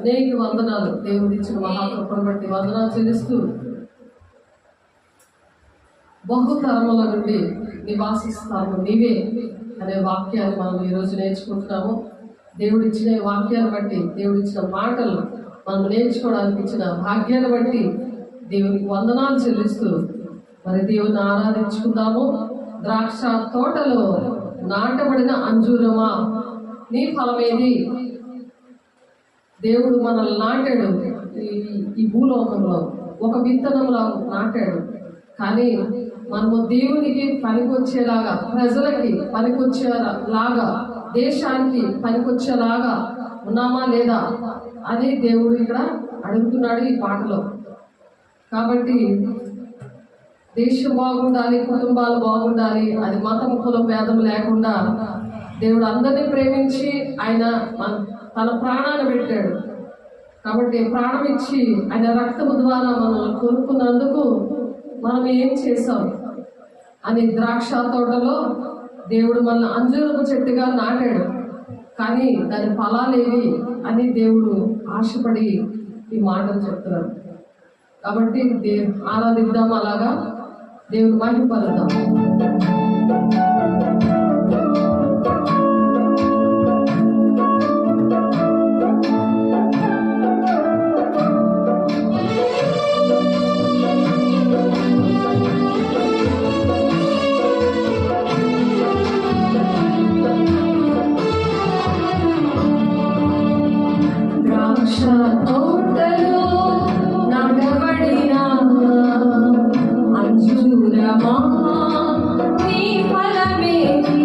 అనేక వందనాలు. దేవుడు ఇచ్చిన మహాకృపను బట్టి వందనాలు చెల్లిస్తూ బహుతరముల నుండి నివాసిస్తాము నీవే అనే వాక్యాన్ని మనం ఈరోజు నేర్చుకుంటున్నాము. దేవుడు ఇచ్చిన వాక్యాన్ని బట్టి, దేవుడు ఇచ్చిన మాటలు మనం నేర్చుకోవడానికి ఇచ్చిన భాగ్యాన్ని బట్టి దేవునికి వందనాలు చెల్లిస్తూ మరి దేవుని ఆరాధించుకుందాము. ద్రాక్ష తోటలో నాటబడిన అంజూరమా, నీ ఫలమేది? దేవుడు మనల్ని నాటాడు ఈ భూలోకంలో, ఒక విత్తనంలో నాటాడు. కానీ మనము దేవునికి పనికొచ్చేలాగా, ప్రజలకి పనికొచ్చేలాగా, దేశానికి పనికొచ్చేలాగా ఉన్నామా లేదా అని దేవుడు ఇక్కడ అడుగుతున్నాడు ఈ పాటలో. కాబట్టి దేశం బాగుండాలి, కుటుంబాలు బాగుండాలి, అది మతం కులం భేదం లేకుండా దేవుడు అందరినీ ప్రేమించి ఆయన తన ప్రాణాన్ని పెట్టాడు. కాబట్టి ప్రాణం ఇచ్చి ఆయన రక్తము ద్వారా మనల్ని కొనుక్కున్నందుకు మనం ఏం చేసాం అని ద్రాక్ష తోటలో దేవుడు మనల్ని అంజూరపు చెట్టుగా నాటాడు. కానీ దాని ఫలాలేవి అని దేవుడు ఆశపడి ఈ మాటలు చెప్తున్నాడు. కాబట్టి ఆరాధిద్దాం, అలాగా దేవుడు మహిమపడదాం. తోటలో నాటబడిన అంజూరమా, నీ ఫలమేది?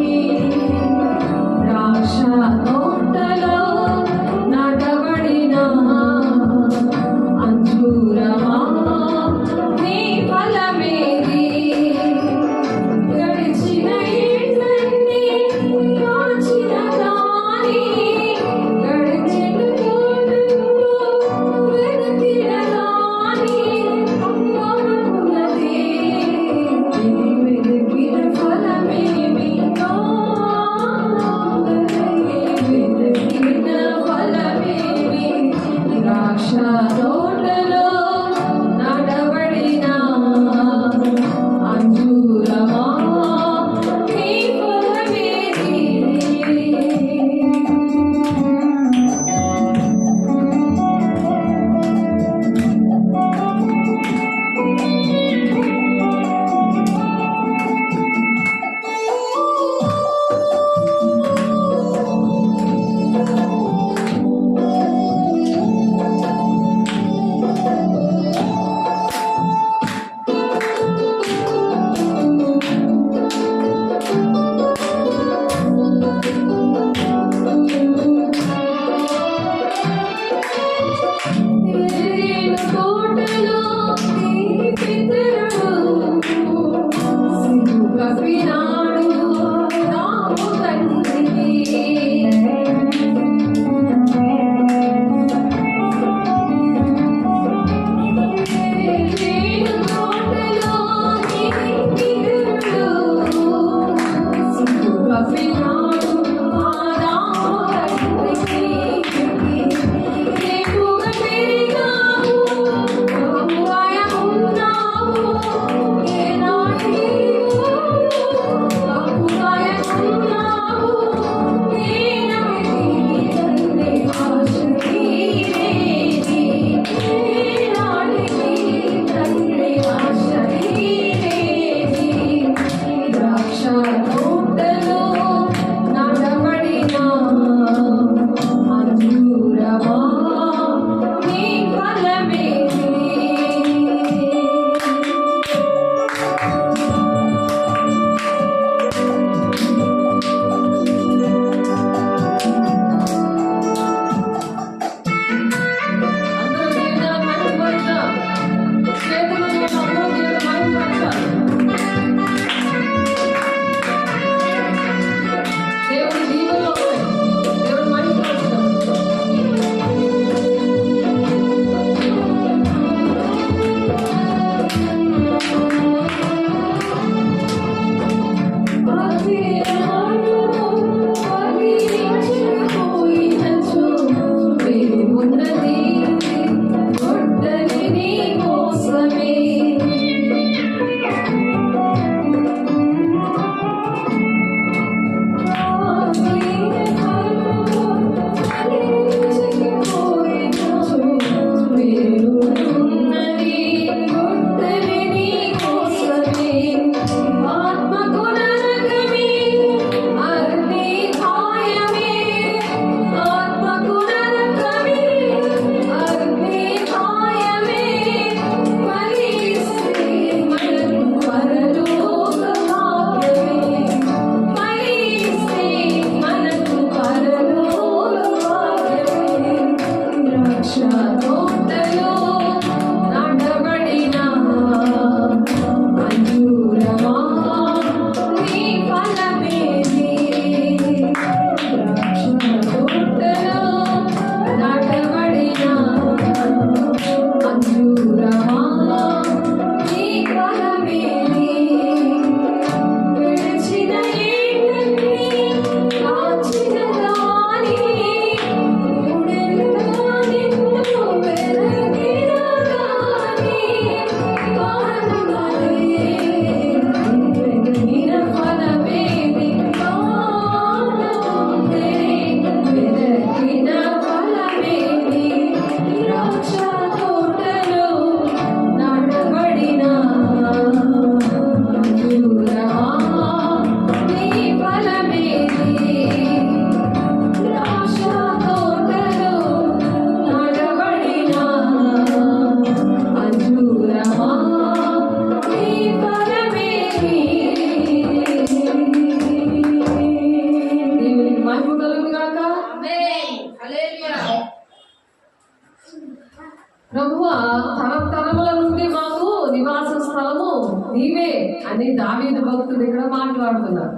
ప్రభువా, తరతరముల నుండి మాకు నివాస స్థలము నీవే అని దావీదు భక్తుడు ఇక్కడ మాట్లాడుతున్నారు.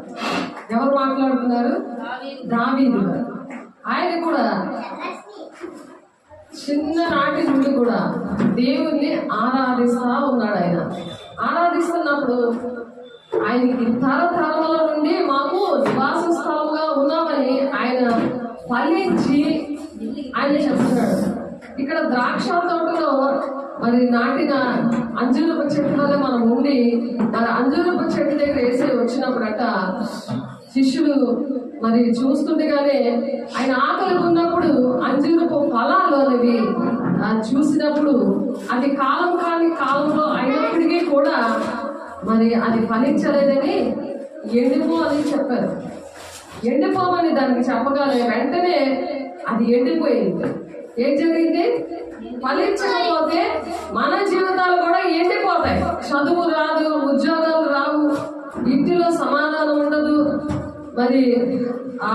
ఎవరు మాట్లాడుతున్నారు? దావీదు గారు. ఆయన కూడా చిన్ననాటి నుండి కూడా దేవుణ్ణి ఆరాధిస్తా ఉన్నాడు. ఆయన ఆరాధిస్తున్నప్పుడు ఆయనకి తరతరముల నుండి మాకు నివాస స్థలంగా ఉన్నామని ఆయన ఫలించి ఆయన చెప్తున్నాడు. ఇక్కడ ద్రాక్ష తోటలో మరి నాటిన అంజూరపు చెట్టులోనే మనం ఉండి మరి అంజూరపు చెట్టు దగ్గర వేసి వచ్చినప్పుడట శిష్యులు మరి చూస్తుండగానే ఆయన ఆకలి ఉన్నప్పుడు అంజూరపు ఫలాల్లోనివి చూసినప్పుడు అది కాలం కాని కాలంలో అయినప్పటికీ కూడా మరి అది ఫలించలేదని ఎండిపో అని చెప్పారు. ఎండిపోమని దానికి చెప్పగానే వెంటనే అది ఎండిపోయింది. ఏం జరిగింది? ఫలించకపోతే మన జీవితాలు కూడా ఎండిపోతాయి. చదువు రాదు, ఉద్యోగాలు రావు, ఇంటిలో సమాధానం ఉండదు, మరి ఆ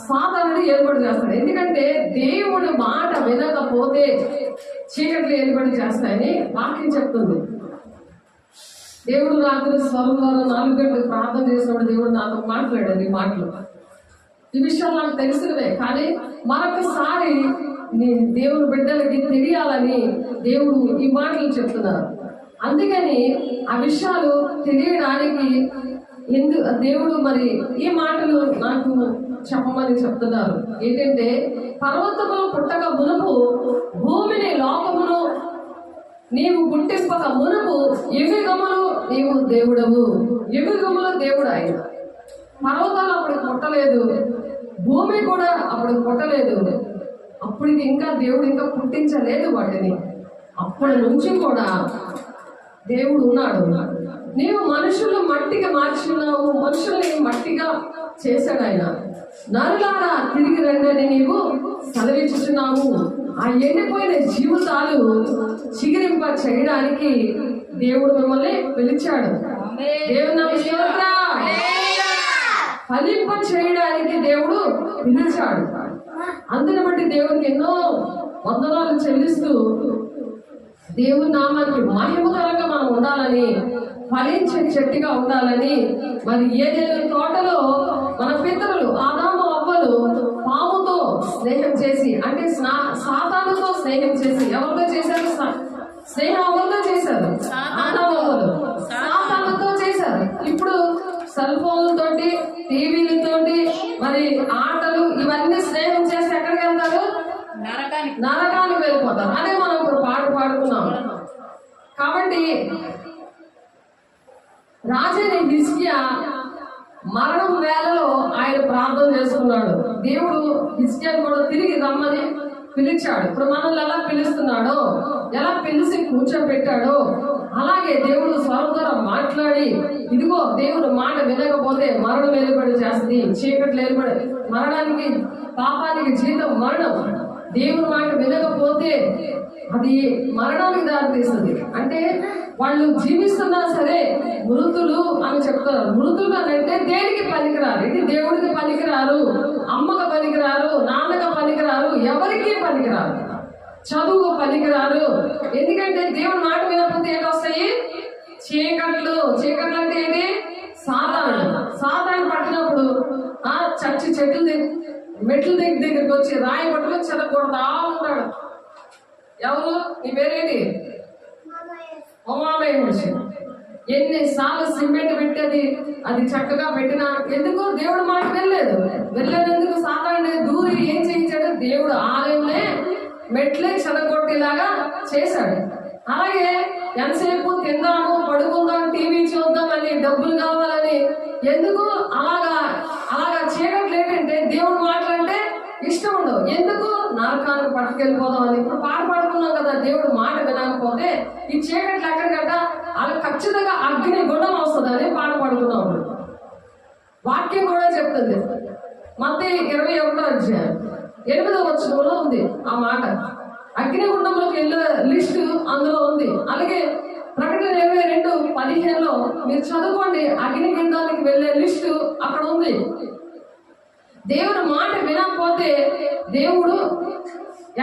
సాధారణ ఏర్పాటు చేస్తాడు. ఎందుకంటే దేవుడు మాట వినకపోతే చీకట్లు ఏర్పాటు చేస్తాయని వాక్యం చెప్తుంది. దేవుడు రాత్రి స్వరం ద్వారా 4 గంటలకు ప్రార్థన చేసినప్పుడు దేవుడు నాతో మాట్లాడాడు. ఈ మాటలు, ఈ విషయాలు నాకు తెలిసినవే, కానీ మరొకసారి దేవుడు బిడ్డలకి తెలియాలని దేవుడు ఈ మాటలు చెప్తున్నారు. అందుకని ఆ విషయాలు తెలియడానికి దేవుడు మరి ఈ మాటలు నాకు చెప్పమని చెప్తున్నారు. ఏంటంటే పర్వతములు పుట్టక మునుపు, భూమిని లోకమును నీవు పుట్టింపక మునుపు యుగములు నీవు దేవుడవు. యుగములు దేవుడు ఆయన. పర్వతాలు అప్పుడు పుట్టలేదు, భూమి కూడా అప్పుడు పుట్టలేదు. అప్పటికి ఇంకా దేవుడు ఇంకా పుట్టించలేదు వాటిని. అప్పటి నుంచి కూడా దేవుడు ఉన్నాడు. నీవు మనుషులు మట్టిగా మార్చున్నావు, మనుషుల్ని మట్టిగా చేశాడు ఆయన. నరులారా తిరిగి రండి నీవు సెలవిచ్చుచున్నావు. ఆ ఎండిపోయిన జీవితాలు చిగురింప చేయడానికి దేవుడు మిమ్మల్ని పిలిచాడు. దేవుని ఫలింప చేయడానికి దేవుడు పిలిచాడు. అందుని బట్టి దేవునికి ఎన్నో వందనాలు చెల్లిస్తూ దేవుని నామానికి మహిమకరంగా మనం ఉండాలని, ఫలించే చెట్టుగా ఉండాలని. మరి ఏదైనా తోటలో మన పితరులు ఆదాము అవ్వలు పాముతో స్నేహం చేసి, అంటే సాతానుతో స్నేహం చేసి, ఎవరితో చేశారు? స్నేహం ఎవరితో చేశారు? ఆదాము అవ్వలు సాతానుతో చేశారు. ఇప్పుడు సెల్ ఫోన్లతోటి, టీవీలతోటి, మరి ఆటలు ఇవన్నీ స్నేహం చేసి ఎక్కడికి వెళ్తారు? నరకానికి వెళ్ళిపోతారు. అదే మనం ఇప్పుడు పాడుకున్నాం. కాబట్టి రాజైన హిజ్కియా మరణం వేళలో ఆయన ప్రార్థన చేసుకున్నాడు. దేవుడు హిజ్కియాను కూడా తిరిగి రమ్మని పిలిచాడు. ఇప్పుడు మనల్ని ఎలా పిలుస్తున్నాడో, ఎలా పిలిచి కూర్చోబెట్టాడో, అలాగే దేవుడు స్వరం ద్వారా మాట్లాడి, ఇదిగో దేవుడు మాట వినకపోతే మరణం ఏర్పడి చేస్తుంది, చీకట్లు ఏర్పడి, మరణానికి పాపానికి జీతం మరణం. దేవుని మాట వినకపోతే అది మరణానికి దారితీస్తుంది. అంటే వాళ్ళు జీవిస్తున్నా సరే మృతులు అని చెప్తారు. మృతులు అని అంటే దేనికి పనికిరారు. ఇది దేవుడికి పనికిరారు, అమ్మకు పనికిరారు, నాన్నకు పనికిరారు, ఎవరికి పనికిరారు, చదువు పనికిరారు. ఎందుకంటే దేవుడి మాట వినకపోతే ఏంటి వస్తాయి? చీకట్లు. చీకట్లు అంటే ఏంటి? సాతాను పట్టినప్పుడు చచ్చి చెట్లు మెట్ల దగ్గరికి వచ్చి రాయి పట్టుకొని చెదగొడతా ఉంటాడు. ఎవరు? నీ పేరేంటి? ఉమామయ్య మనిషి. ఎన్నిసార్లు సిమెంట్ పెట్టేది అది చక్కగా పెట్టినా ఎందుకు దేవుడు మాట వెళ్ళేందుకు సాతాను దూరి ఏం చేయించాడు? దేవుడు ఆలయంలో మెట్లే చెదగొట్టేలాగా చేశాడు. అలాగే ఎంతసేపు తిందాము, పడుకుందాం, టీవీ చూద్దాం అని, డబ్బులు కావాలని, ఎందుకు అలాగా చీకట్లు ఏంటంటే దేవుడు మాటలంటే ఇష్టం ఉండవు. ఎందుకు? నరకానికి పట్టుకెళ్ళిపోదాం అని. ఇప్పుడు పాడుకున్నాం కదా, దేవుడు మాట వినకపోతే ఈ చీకట్లు ఎక్కడికట్ట అలా ఖచ్చితంగా అగ్ని గుణం వస్తుందని పాడుకున్నాం. వాక్యం కూడా చెప్తుంది. మత్తయి 21:8 ఉంది ఆ మాట. అగ్నిగుండంలోకి వెళ్ళే లిస్టు అందులో ఉంది. అలాగే ప్రకటన 22:15 మీరు చదువుకోండి. అగ్నిగుండానికి వెళ్ళే లిస్టు అక్కడ ఉంది. దేవుడు మాట వినకపోతే దేవుడు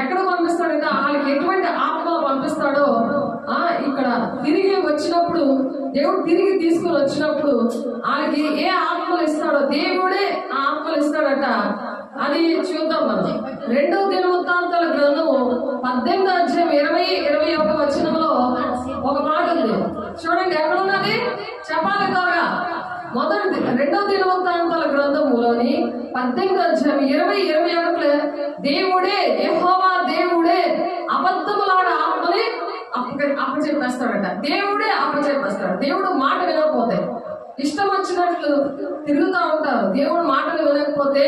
ఎక్కడ పంపిస్తాడంటే వాళ్ళకి ఎటువంటి ఆత్మ పంపిస్తాడో ఇక్కడ తిరిగి వచ్చినప్పుడు, దేవుడు తిరిగి తీసుకుని వచ్చినప్పుడు వాళ్ళకి ఏ ఆత్మలు ఇస్తాడో దేవుడే ఆ ఆత్మలు ఇస్తాడట. అది చూద్దాం మనం. 2వ దినవృత్తాంతాల గ్రంథము 18వ అధ్యాయం 20-21 వచనంలో ఒక మాట ఉంది. చూడండి ఎక్కడున్నది, చెప్పాలి త్వరగా. 2వ దినవృత్తాంతాల గ్రంథములోని 18వ అధ్యాయం 20-21 దేవుడే, యెహోవా దేవుడే అబద్ధములాడ ఆత్మని అప్పచెప్పేస్తాడట. దేవుడే అప్పచెప్పేస్తాడు. దేవుడు మాట వినకపోతే ఇష్టం వచ్చినట్లు తిరుగుతూ ఉంటారు. దేవుడు మాటలు వినకపోతే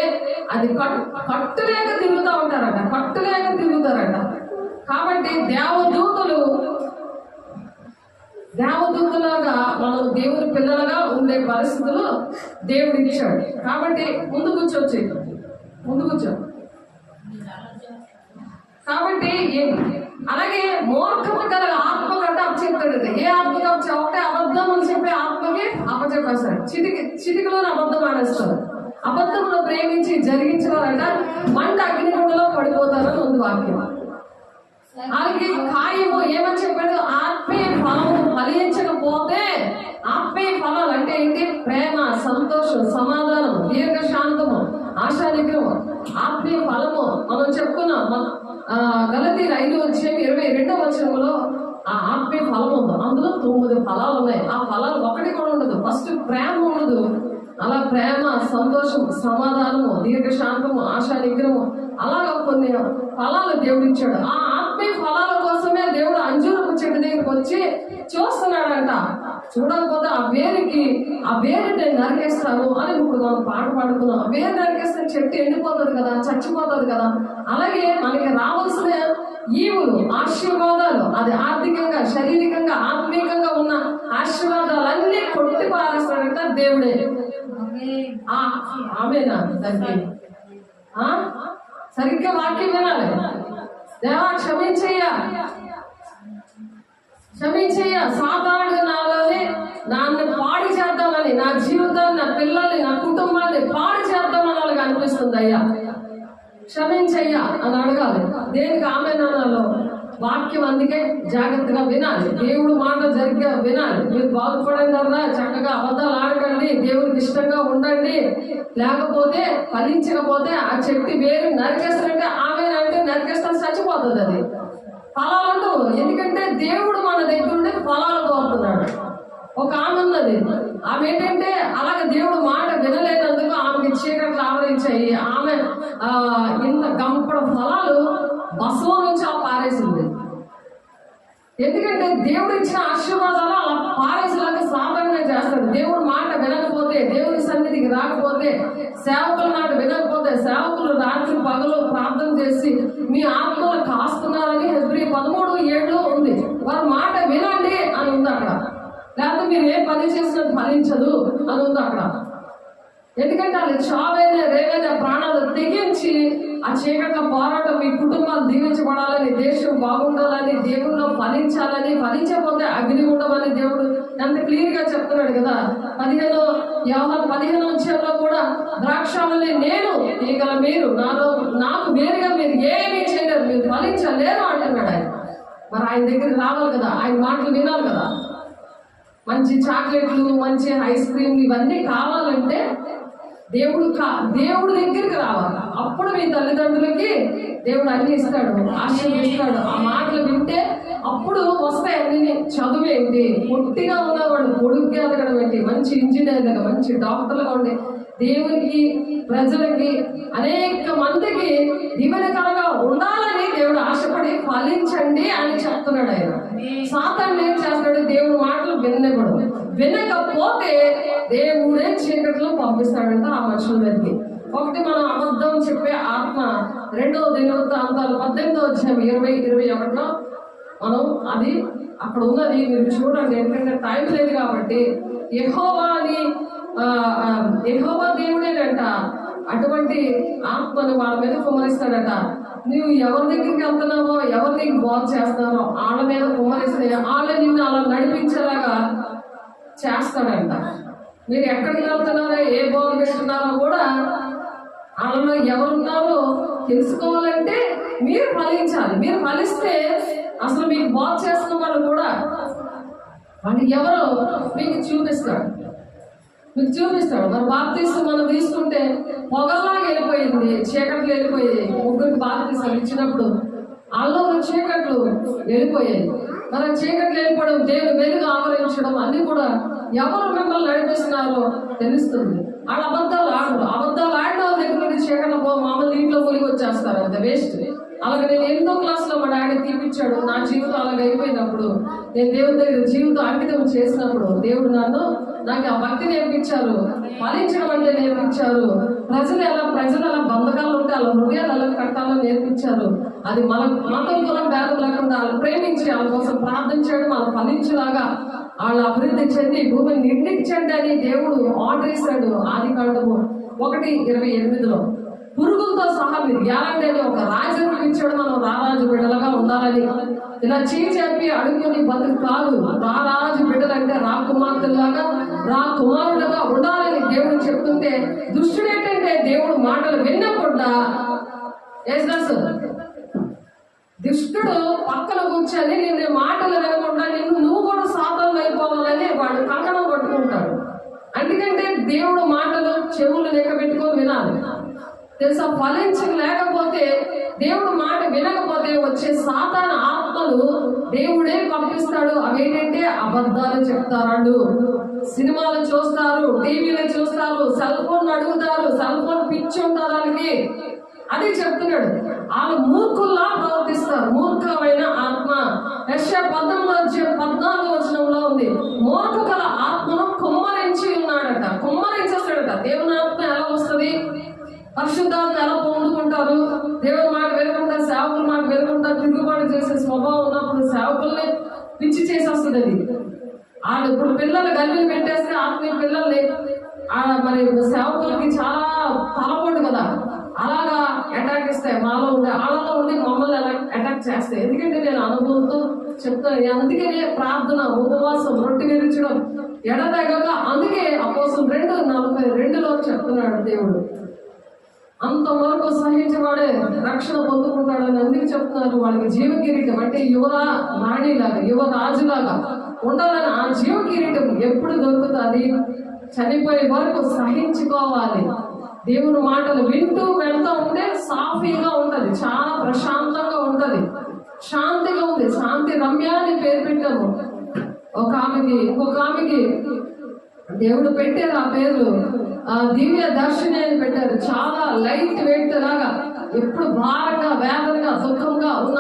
అది కట్టులేక తిరుగుతూ ఉంటారట, కట్టులేక తిరుగుతారట. కాబట్టి దేవదూతలాగా మనం దేవుని పిల్లలుగా ఉండే పరిస్థితులు దేవుడు ఇచ్చాడు. కాబట్టి ముందు కూర్చో. కాబట్టి అలాగే మూర్ఖము గల ఆత్మ కంటే అప్పచెప్తాడు. ఏ ఆత్మకి ఒకటే అబద్ధం అని చెప్పి ఆత్మకి అప్పచెప్పేస్తాడు. చిటికలోని అబద్ధం ఆడేస్తారు. అబద్ధమును ప్రేమించి జరిగించేవారంట మంట అగ్నిగుండలో పడిపోతారని ఉంది వాక్యం. అలాగే కార్యము ఏమని చెప్పాడు, ఆత్మీయ ఫలము ఫలించకపోతే, ఆత్మీయ ఫలాలు అంటే ఏంటి, ప్రేమ, సంతోషం, సమాధానం, దీర్ఘశాంతము, ఆశానిగ్రహం, ఆత్మీయ ఫలము మనం చెప్పుకున్నాం. గలతీయులు 5:22 వచనంలో ఆ ఆత్మీయ ఫలం ఉంది. అందులో 9 ఫలాలు ఉన్నాయి. ఆ ఫలాలు ఒకటి కూడా ఉండదు. ఫస్ట్ ప్రేమ ఉండదు. అలా ప్రేమ, సంతోషం, సమాధానము, దీర్ఘశాంతము, ఆశా నిగ్రహము, అలాగా కొన్ని ఫలాలు దేవుడు ఇచ్చాడు. ఆ ఆత్మీయ ఫలాల కోసమే దేవుడు అంజూరపు చెట్టు దగ్గరికి వచ్చి చూస్తున్నాడంట. చూడకపోతే ఆ వేరు నేను నరికేస్తాను అని ఇప్పుడు మనం పాట పాడుకున్నాం. ఆ వేరు నరికేస్తే చెట్టు ఎండిపోతుంది కదా, చచ్చిపోతుంది కదా. అలాగే మనకి రావాల్సిన ఈవులు, ఆశీర్వాదాలు, అది ఆర్థికంగా, శారీరకంగా, ఆత్మీయంగా ఉన్న ఆశీర్వాదాలన్నీ కొట్టి పారేస్తాడంట దేవుడే. ఆమెనా దానికి సరిగ్గా వాక్యం వినాలి. దేవా క్షమించయ్యా, సాధారణంగా నాన్ని పాడి చేద్దామని, నా జీవితాన్ని, నా పిల్లల్ని, నా కుటుంబాన్ని పాడి చేద్దామని వాళ్ళకి అనిపిస్తుంది. అయ్యా క్షమించయ్యా అని అడగాలి. దేనికి ఆమెనాలో వాక్యం. అందుకే జాగ్రత్తగా వినాలి, దేవుడు మాట జరిగ్గా వినాలి. మీరు బాగుపడిన తర్వాత చక్కగా అబద్ధాలు ఆడకండి, దేవుడికి ఇష్టంగా ఉండండి. లేకపోతే ఫలించకపోతే ఆ చెట్టు వేరు నరికేస్తారంటే ఆమెనంటే నరికేస్తాను చచ్చిపోతుంది. అది ఫలాలు, ఎందుకంటే దేవుడు మన దగ్గర ఉండి ఫలాలు కోరుతున్నాడు. ఒక ఆమె ఉన్నది, ఆమె ఏంటంటే అలాగే దేవుడు మాట వినలేనందుకు ఆమెకి చీకట్లు ఆవరించాయి. ఆమె ఇంత గంపడ ఫలాలు బస్సులో నుంచి పారేసింది. ఎందుకంటే దేవుడు ఇచ్చిన ఆశీర్వాదాలు అలా పారేసేలాగా సాధారణంగా చేస్తాడు. దేవుడు మాట వినకపోతే, దేవుని సన్నిధికి రాకపోతే, సేవకుల మాట వినకపోతే, సేవకులు రాత్రి పగలు ప్రార్థన చేసి మీ ఆత్మలు కాస్తున్నారని హెబ్రీ 13:7 ఉంది. వారి మాట వినండి అని ఉంది అక్కడ. లేకపోతే మీరు ఏ పని చేసినా ఫలించదు అని ఉంది అక్కడ. ఎందుకంటే వాళ్ళు చావైన రేవైన ప్రాణాలు తెగించి ఆ చీకట్ల పోరాటం, మీ కుటుంబాలు దీవించబడాలని, దేశం బాగుండాలని, దేవుల్లో ఫలించాలని, ఫలించకపోతే అగ్నిగుండమని దేవుడు ఎంత క్లియర్ గా చెప్తున్నాడు కదా. 15 వచ్చేలో కూడా ద్రాక్షావళి నేను, తీగల మీరు, నాకు వేరుగా మీరు ఏమీ చేయలేరు, మీరు ఫలించలేరు అంటున్నాడు ఆయన. మరి ఆయన దగ్గరికి రావాలి కదా, ఆయన మాటలు వినాలి కదా. మంచి చాక్లెట్లు, మంచి ఐస్ క్రీమ్లు ఇవన్నీ కావాలంటే దేవుడి దగ్గరికి రావాలి. అప్పుడు మీ తల్లిదండ్రులకి దేవుడు అన్ని ఇస్తాడు, ఆశీర్వదిస్తాడు. ఆ మాటలు వింటే అప్పుడు వస్తాయి అన్ని. చదువేంటి, పొట్టిగా ఉన్నవాడు పొడుగ్గా ఎదగడం ఏంటి, మంచి ఇంజనీర్లుగా, మంచి డాక్టర్లుగా ఉండే దేవునికి, ప్రజలకి, అనేక మందికి దీవెనకరంగా ఉండాలని దేవుడు ఆశపడి ఫలించండి అని చెప్తున్నాడు ఆయన. సాతాను ఏం చేస్తాడు, దేవుడు మాటలు వినకపోతే దేవుడే చీకట్లో పంపిస్తాడంట ఆ మనుషుల దగ్గరికి. ఒకటి మనం అబద్ధం చెప్పే ఆత్మ. 2వ దినవృత్తాంతాలు 18వ అధ్యాయం 20-21 మనం అది అక్కడ ఉన్నది, మీరు చూడండి. ఎందుకంటే టైం లేదు కాబట్టి. యెహోవా దేవుడేనంట అటువంటి ఆత్మను వాళ్ళ మీద కుమ్మరిస్తాడట. నువ్వు ఎవరి దగ్గరికి వెళ్తున్నావో, ఎవరి నీకు బాగు చేస్తున్నారో వాళ్ళ మీద కుమ్మరిస్తే వాళ్ళే నిన్ను అలా నడిపించేలాగా చేస్తాడంట. మీరు ఎక్కడికి వెళ్తున్నారో, ఏ బాగు పెడుతున్నారో కూడా వాళ్ళలో ఎవరున్నారో తెలుసుకోవాలంటే మీరు ఫలించాలి. మీరు ఫలిస్తే అసలు మీకు బాగు చేస్తున్న వాళ్ళు కూడా వాళ్ళు ఎవరో మీకు చూపిస్తాడు. మరి బాప్తీసం మనం తీసుకుంటే పొగల్లాగా వెళ్ళిపోయింది, చీకట్లు వెళ్ళిపోయాయి. ముగ్గురికి బాప్తీసం ఇచ్చినప్పుడు వాళ్ళలో చీకట్లు వెళ్ళిపోయాయి. మరి చీకట్లు వెళ్ళిపోవడం, దేవుడు వెలుగు ఆవరించడం అన్ని కూడా ఎవరు మిమ్మల్ని నడిపిస్తున్నారో తెలుస్తుంది. వాళ్ళు అబద్ధాలు ఆడిన వాళ్ళ దగ్గర నుండి చీకట్లు మామూలు ఇంట్లో మునిగి వచ్చేస్తారు, అంత వేస్ట్. అలాగే నేను 8వ క్లాస్లో మా డాడీ తీపిచ్చాడు. నా జీవితం అలాగే అయిపోయినప్పుడు, నేను దేవుడి దగ్గర జీవితం అంకితం చేసినప్పుడు దేవుడు నాకు ఆ భక్తి నేర్పించారు, ఫలించడం అంటే నేర్పించారు. ప్రజలు ఎలా బంధకాలు ఉంటే వాళ్ళ హృదయాలు ఎలా కట్టాలో నేర్పించారు. అది మన మతం కులం భేదం లేకుండా వాళ్ళు ప్రేమించి వాళ్ళ కోసం ప్రార్థన చేయడం, వాళ్ళు ఫలించేలాగా వాళ్ళ అభివృద్ధి చెంది భూమిని నిర్ణయించండి అని దేవుడు ఆర్డర్ ఇస్తాడు. ఆదికాండము 1:28 పురుగులతో సహా మీరు ఎలాంటి ఒక రాజును ఇచ్చాడు. మనం రారాజు బిడ్డలుగా ఉండాలని, ఇలా చెప్పి అడుగుని బతుకు కాదు. రారాజు బిడ్డలంటే రాకుమార్తెలాగా కుమారులుగా ఉండాలని దేవుడు చెప్తుంటే, దుష్టుడు ఏంటంటే దేవుడు మాటలు వినకుండా దుష్టుడు పక్కన కూర్చొని నిన్ను మాటలు వినకుండా నువ్వు కూడా సాతాను అయిపోవాలని వాడు కంకణం పట్టుకుంటాడు. ఎందుకంటే దేవుడు మాటలు చెవులు లెక్క పెట్టుకొని వినాలి తెలుసా. ఫలించలేకపోతే, దేవుడు మాట వినకపోతే వచ్చే సాతాను ఆత్మలు దేవుడే పంపిస్తాడు. అవేంటంటే అబద్ధాలు చెప్తారు, సినిమాలు చూస్తారు, టీవీలు చూస్తారు, సెల్ ఫోన్ అడుగుతారు, సెల్ ఫోన్ పిచ్చి ఉంటారు వాళ్ళకి. అది చెప్తున్నాడు. వాళ్ళు మూర్ఖుల్లా ప్రవర్తిస్తారు. మూర్ఖమైన ఆత్మ. యెషయా 14:14 ఉంది, మూర్ఖ గల ఆత్మను కుమ్మరించి ఉన్నాడట, కుమ్మరించేస్తాడట. దేవుని ఆత్మ ఎలా వస్తుంది? పరిశుద్ధాత్మ ఎలా పొందుకుంటారు? దేవుని మాట వినకుండా, సేవకుల మాట వినకుండా తిరుగుబాటు చేసే స్వభావం ఉన్నప్పుడు సేవకుల్ని పిచ్చి చేసేస్తుంది అది. వాళ్ళు ఇప్పుడు పిల్లలు గల్లీలు పెట్టేస్తే ఆత్మీయ పిల్లల్ని మరి సేవకులకి చాలా తలపోటు కదా, అలాగా అటాక్ ఇస్తాయి. మాలో ఉండే వాళ్ళలో ఉండి మమ్మల్ని అలా అటాక్ చేస్తాయి. ఎందుకంటే నేను అనుభవంతో చెప్తాను. అందుకనే ప్రార్థన, ఉపవాసం, రొట్టె విరిచడం ఎడతెగక. అందుకే అపోస్తలులు 2:42 చెప్తున్నాడు దేవుడు, అంతవరకు సహించేవాడే రక్షణ పొందుకుంటాడని అందుకు చెప్తున్నారు. వాళ్ళకి జీవకిరీటం అంటే రాణిలాగా, యువరాజులాగా ఉండాలని. ఆ జీవకిరీటం ఎప్పుడు దొరుకుతుంది? చనిపోయే వరకు సహించుకోవాలి. దేవుని మాటలు వింటూ వెళ్తూ ఉంటే సాఫీగా ఉంటది, చాలా ప్రశాంతంగా ఉంటది, శాంతిగా ఉంది. శాంతి రమ్య అని పేరు పెట్టాము ఒక ఆమెకి. ఇంకొక ఆమెకి దేవుడు పెట్టారు ఆ పేరు దివ్య దర్శిని అని పెట్టారు. చాలా లైట్ వెయిట్ లాగా, ఎప్పుడు భారంగా, వేదనగా, దుఃఖంగా ఉన్న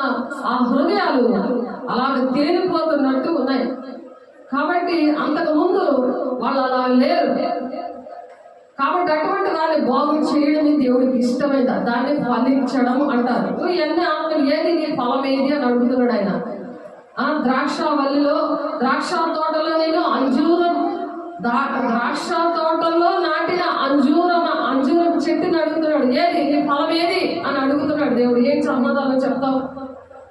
ఆ హృదయాలు అలాగ తేలిపోతున్నట్టు ఉన్నాయి. కాబట్టి అంతకు ముందు వాళ్ళు అలా లేరు. కాబట్టి అటువంటి వాళ్ళని బాగు చేయడం దేవుడికి ఇష్టమైంది. దాన్ని ఫలించడం అంటారు. ఎన్ని ఆత్మలు ఏది నీ ఫలం ఏది అని అడుగుతున్నాడు ఆయన. ద్రాక్ష వల్లిలో, ద్రాక్ష తోటలో నేను ద్రాక్ష తోటలో నాటిన అంజూరం చెట్టుని అడుగుతున్నాడు. ఏది నీ ఫలం ఏది అని అడుగుతున్నాడు దేవుడు. ఏం సమాధానం చెప్తావు?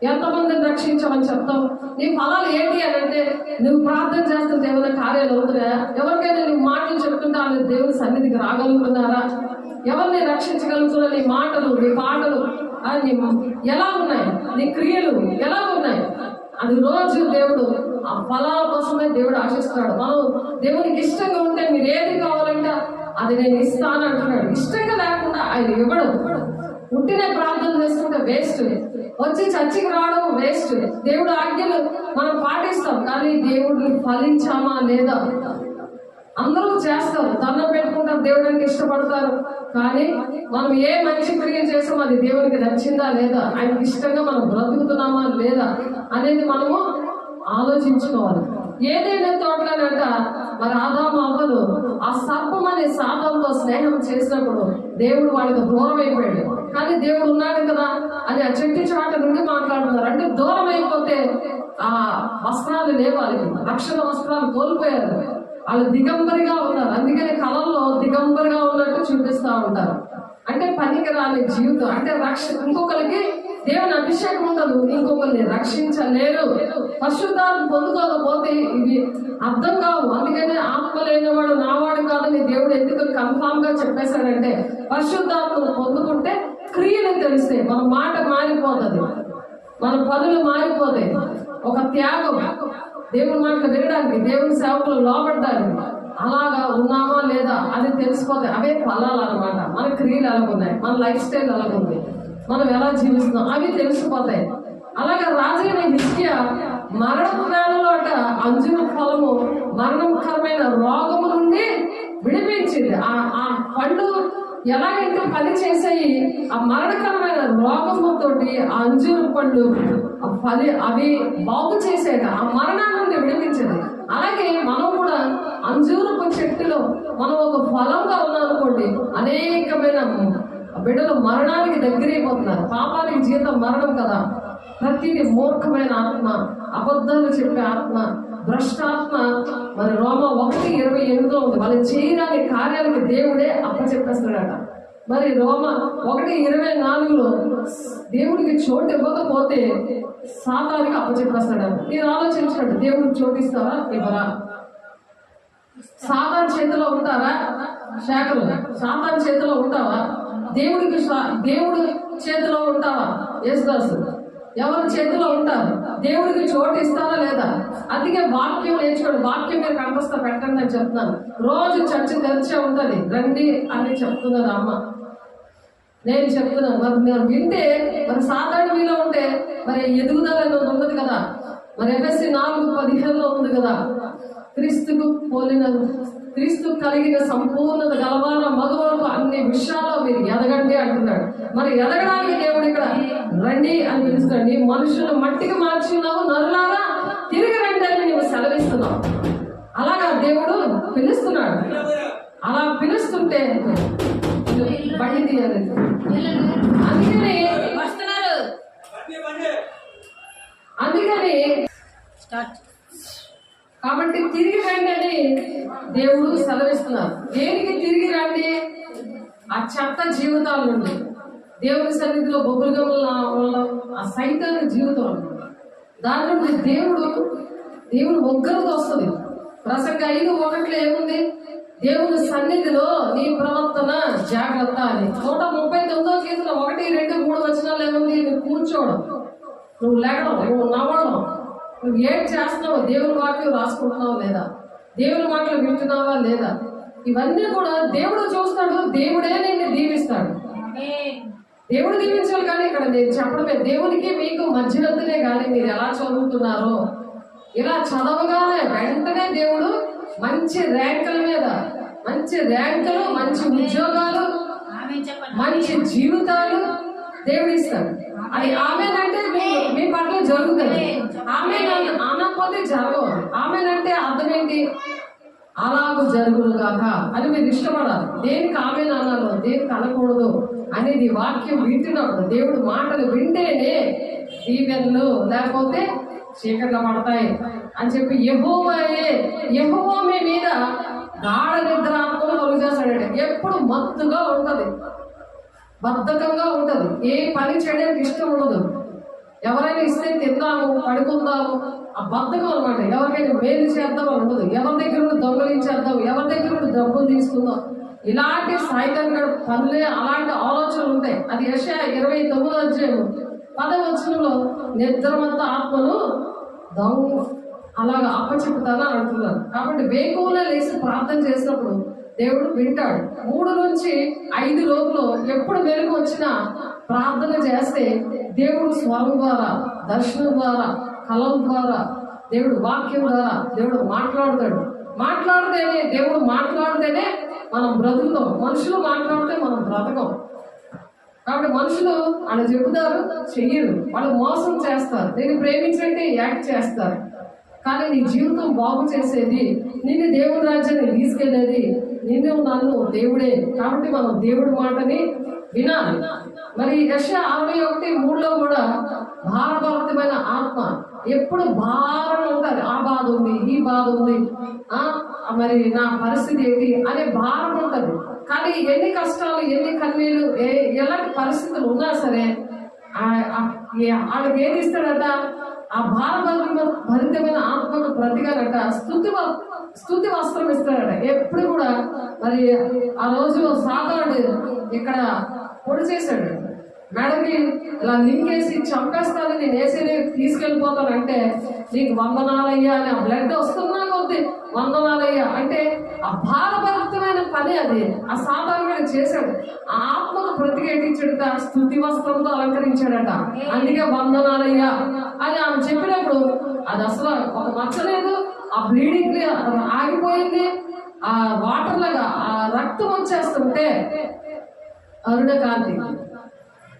ఎంతమందిని రక్షించామని చెప్తావు? నీ ఫలాలు ఏంటి అని అంటే, నువ్వు ప్రార్థన చేస్తుంటే ఏమైనా కార్యాలు అవుతున్నాయా? ఎవరికైనా నీ మాటలు చెప్తుంటే వాళ్ళు దేవుని సన్నిధికి రాగలుగుతున్నారా? ఎవరిని రక్షించగలుగుతున్నా? నీ మాటలు, నీ పాటలు ఎలా ఉన్నాయి? నీ క్రియలు ఎలా ఉన్నాయి? అది రోజు దేవుడు ఆ ఫలాల కోసమే దేవుడు ఆశిస్తాడు. మనం దేవునికి ఇష్టంగా ఉంటే మీరు ఏది కావాలంటే అది నేను ఇస్తాను అంటున్నాడు. ఇష్టంగా లేకుండా ఆయన ఇవ్వడు. పుట్టిన ప్రార్థన చేసుకుంటే వేస్ట్, వచ్చి చర్చికి రావడం వేస్ట్. దేవుడు ఆజ్ఞలు మనం పాటిస్తాం, కానీ దేవుడిని ఫలించామా లేదా? అందరూ చేస్తారు, దండం పెట్టుకుంటారు, దేవుడికి ఇష్టపడతారు, కానీ మనం ఏ మంచి క్రియ చేసామో అది దేవునికి నచ్చిందా లేదా, ఆయనకి ఇష్టంగా మనం బ్రతుకుతున్నామా లేదా అనేది మనము ఆలోచించుకోవాలి. ఏదైనా తోటలోనంట మరి ఆదాము అవ్వదు ఆ సర్పం అనే సాతంతో స్నేహం చేసినప్పుడు దేవుడు వాళ్ళకి దూరం అయిపోయాడు. కానీ దేవుడు ఉన్నాడు కదా అని ఆ చెట్టు చాట నుండి మాట్లాడుతున్నారు. అంటే దూరం అయిపోతే ఆ వస్త్రాలు లేవు, వాళ్ళకి రక్షణ వస్త్రాలు కోల్పోయారు, వాళ్ళు దిగంబరిగా ఉన్నారు. అందుకని కళల్లో దిగంబరిగా ఉన్నట్టు చూపిస్తూ ఉంటారు. అంటే పనికి రాని జీవితం, అంటే ఇంకొకరికి దేవుని అభిషేకం ఉండదు, ఇంకొకరిని రక్షించలేరు. పరిశుద్ధాత్మ పొందుకోకపోతే ఇవి అర్థం కావు. అందుకనే ఆత్మ లేనివాడు నావాడు కాదని దేవుడు ఎందుకు కన్ఫామ్ గా చెప్పేశాడంటే, పరిశుద్ధాత్మను పొందుకుంటే క్రియలు తెలిస్తాయి, మన మాట మారిపోతుంది, మన పనులు మారిపోతాయి. ఒక త్యాగం దేవుని మాటలు వినడానికి, దేవుని సేవకులు లోబడ్డానికి అలాగా ఉన్నామా లేదా అది తెలిసిపోతాయి. అవే ఫలాలు అనమాట. మన క్రియలు ఎలాగున్నాయి, మన లైఫ్ స్టైల్ ఎలాగుంది, మనం ఎలా జీవిస్తున్నాం అవి తెలిసిపోతాయి. అలాగే రాజైన హిజ్కియా మరణపు వేళలో అంజూర ఫలము మరణకరమైన రోగము నుండి విడిపించింది. ఆ పండు ఎలాగైతే పని చేసాయి, ఆ మరణకరమైన రోగముతోటి ఆ అంజూర పండు అవి బాగు చేసేట ఆ మరణాన్ని నుండి విడిపించింది. అలాగే మనం కూడా అంజూరపు చెట్టులో మనం ఒక ఫలంగా ఉన్నామనుకోండి, అనేకమైన బిడ్డలు మరణానికి దగ్గరైపోతున్నారు. పాపానికి జీతం మరణం కదా. ప్రతిదీ మూర్ఖమైన ఆత్మ, అబద్ధాలు చెప్పే ఆత్మ, భ్రష్టాత్మ. మరి రోమ 1:28 ఉంది, వాళ్ళు చేయరాని కార్యాలకి దేవుడే అప్పచెప్పేస్తున్నాడట. మరి రోమ 1:24 దేవుడికి చోటు ఇవ్వకపోతే సాతానికి అప్పచెప్పేస్తాడట. మీరు ఆలోచించాడు, దేవుడికి చోటు ఇస్తారా ఇవ్వరా? సాతాన్ చేతిలో ఉంటారా? శాఖలు సాతాన్ చేతిలో ఉంటావా? దేవుడు చేతిలో ఉంటావా? యేసుదాసు ఎవరి చేతిలో ఉంటారు? దేవుడికి చోటు ఇస్తారా లేదా? అందుకే వాక్యం నేర్చుకోండి. వాక్యం మీరు కంఠస్థ పెట్టండి అని చెప్తున్నాను. రోజు చర్చ తెరిచే ఉంటది, రండి అని చెప్తున్నారు అమ్మ. నేను చెప్తున్నాను, మరి మీరు వింటే మరి సాధారణ మీలో ఉంటే మరి ఎదుగుదల అనేది ఉండదు కదా. మరి ఎఫ్ఎస్సి 4:15 ఉంది కదా, క్రీస్తు కలిగిన సంపూర్ణత గలవార మగవారు అన్ని విషయాల్లో మీరు ఎదగండి అంటున్నాడు. మరి ఎదగడానికి దేవుడు ఇక్కడ రండి అని పిలుస్తాడు. నీ మనుషులు మట్టికి మార్చున్నావు, నరులారా తిరిగి రండి అని నువ్వు సెలవిస్తున్నావు. అలాగా దేవుడు పిలుస్తున్నాడు. అలా పిలుస్తుంటే బండి తీయాలి. అందుకని కాబట్టి తిరిగి రండి అని దేవుడు సెలవిస్తున్నారు. దేనికి తిరిగి రండి? ఆ చెత్త జీవితాల నుండి, దేవుని సన్నిధిలో బొబ్బులుగా ఆ సైతాన్ని జీవితం దాని నుండి దేవుడు ఒగ్గరతో వస్తుంది. ప్రసంగ 5:1 ఏముంది? దేవుని సన్నిధిలో నీ ప్రవర్తన జాగ్రత్త అని. 139వ కీర్తన 1, 2, 3 వచనాలు ఏముంది? నువ్వు కూర్చోవడం, నువ్వు లేవడం, నువ్వు నవ్వడం, నువ్వు ఏం చేస్తున్నావు, దేవుని వాక్యం రాసుకుంటున్నావు లేదా, దేవుని మాటలు వింటున్నావా లేదా, ఇవన్నీ కూడా దేవుడు చూస్తాడు. దేవుడే నిన్ను దీవిస్తాడు. దేవుడు దీవించాలి. కానీ ఇక్కడ నేను చెప్పడమే, దేవునికి మీకు మధ్యవర్తినే. కానీ మీరు ఎలా చదువుతున్నారో, ఇలా చదవగానే వెంటనే దేవుడు మంచి ర్యాంకుల మీద, మంచి ర్యాంకులు, మంచి ఉద్యోగాలు, మంచి జీవితాలు దేవుడు ఇస్తాడు. అది ఆమెనంటే మీ పట్ల జరుగుతుంది. ఆమె అనకపోతే జరగవు. ఆమెనంటే అర్థం ఏంటి? అలాగూ జరుగును కాక అని మీరు ఇష్టపడాలి. దేనికి ఆమె అన్నాను, దేనికి అనకూడదు అనేది వాక్యం వింటున్నప్పుడు, దేవుడు మాటలు వింటేనే దీవెనలు, లేకపోతే చీకట్లు పడతాయి అని చెప్పి యెహోవా మీ మీద గాఢ నిద్రాత్మను కలుగు చేస్తాడు. ఎప్పుడు మత్తుగా ఉంటది, బద్ధకంగా ఉంటది, ఏ పని చేయడానికి ఇష్టం ఉండదు. ఎవరైనా ఇస్తే తిందాము, పడుకుందాము, ఆ బద్ధకం అనమాట. ఎవరికైనా మేలు చేద్దామని ఉండదు. ఎవరి దగ్గర దొంగలించేద్దాం, ఎవరి దగ్గర డబ్బులు తీసుకుందాం, ఇలాంటి సాయంత్రం పనులే, అలాంటి ఆలోచనలు ఉంటాయి. అది యెషయా 29:10 నిద్రమంత ఆత్మను అలాగా అప్పచెప్పుతానా అంటున్నారు. కాబట్టి వేకువలో లేచి ప్రార్థన చేసినప్పుడు దేవుడు వింటాడు. 3 నుంచి 5 లోపులో ఎప్పుడు వెలుగు వచ్చినా ప్రార్థన చేస్తే దేవుడు స్వరం ద్వారా, దర్శనం ద్వారా, కలం ద్వారా, దేవుడు వాక్యం ద్వారా దేవుడు మాట్లాడితేనే దేవుడు మాట్లాడితేనే మనం బ్రతుకుతాం. మనుషులు మాట్లాడితే మనం బ్రతకం. కాబట్టి మనుషులు వాళ్ళు చెబుతారు, చెయ్యరు, వాళ్ళు మోసం చేస్తారు, నేను ప్రేమించినట్టే యాక్ట్ చేస్తారు. కానీ నీ జీవితం బాగు చేసేది, నిన్ను దేవుడి రాజ్యాన్ని తీసుకెళ్లేది నిన్ను నన్ను దేవుడే. కాబట్టి మనం దేవుడి మాటని వినాలి. మరి యెషయా 61:3 కూడా భారభరితమైన ఆత్మ, ఎప్పుడు భారం ఉంటారు. ఆ బాధ ఉంది, ఈ బాధ ఉంది, మరి నా పరిస్థితి ఏంటి అనే భారం ఉంటుంది. కానీ ఎన్ని కష్టాలు, ఎన్ని కన్నీళ్ళు, ఎలాంటి పరిస్థితులు ఉన్నా సరే ఆ వాళ్ళకి ఏది ఇస్తాడట? ఆ భరితమైన ఆత్మకు ప్రతిగానట స్తుతి వస్త్రం ఇస్తాడట. ఎప్పుడు కూడా మరి ఆ రోజు సాతానుడు ఇక్కడ పొడి చేశాడు, మెడకి ఇలా లింకేసి చంపేస్తాను, నేను వేసేది తీసుకెళ్ళిపోతానంటే నీకు వందనాలయ్యా అని ఆ బ్లడ్ వస్తున్నా కొద్ది వందనాలయ్యా అంటే ఆ భారభరితమైన పని అది ఆ సాధారణంగా చేశాడు. ఆ ఆత్మకు ప్రతిఘటించాడట, స్తుతి వస్త్రంతో అలంకరించాడట. అందుకే వందనాలయ్యా అని ఆమె చెప్పినప్పుడు అది అసలు ఒక మచ్చలేదు, ఆ బ్లీడింగ్ ఆగిపోయింది. ఆ వాటర్ లాగా ఆ రక్తం వచ్చేస్తుంటే అరుణ కాంతి